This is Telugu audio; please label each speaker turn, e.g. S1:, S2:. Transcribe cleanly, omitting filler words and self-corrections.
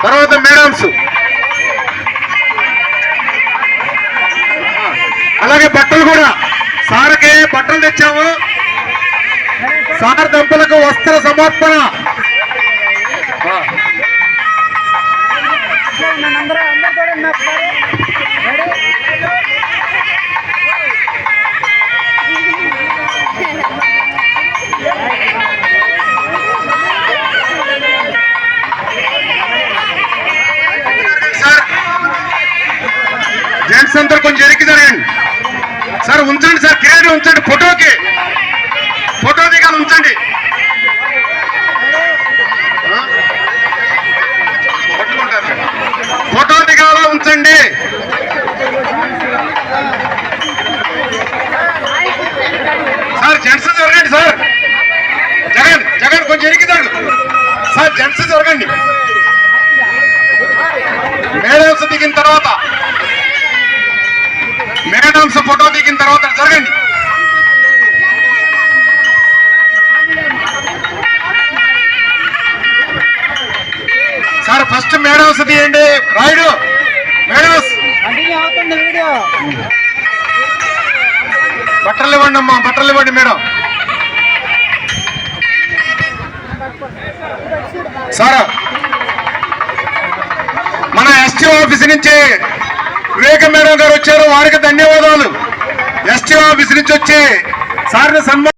S1: తర్వాత మేడమ్స్, అలాగే బట్టలు కూడా సార్కి బట్టలు తెచ్చాము. సార్ దంపతులకు వస్త్ర సమర్పణ. జెంట్స్ అందరూ కొంచెం ఎరికి జరగండి సార్. ఉంచండి సార్, కిరీటం ఉంచండి. ఫోటోకి ఫోటో దిగాలి, ఉంచండి. ఫోటో దిగాలో ఉంచండి. సార్ జెంట్స్ జరగండి సార్. జగన్ జగన్ కొంచెం ఎరికి జరగదు సార్. జెంట్స్ జరగండి. మేడమ్స్ దిగిన తర్వాత, మేడమ్స్ ఫోటో దిగిన తర్వాత జరగండి. సార్ ఫస్ట్ మేడమ్స్ తీయండి. రాయుడు మేడమ్స్ బట్టలు ఇవ్వండి అమ్మా, బట్టలు ఇవ్వండి మేడం. సార్ మన ఎస్టీ ఆఫీస్ నుంచి వివేక మేడం గారు వచ్చారు, వారికి ధన్యవాదాలు. ఎస్టీ ఆఫీస్ నుంచి వచ్చి సార్ని సన్మానం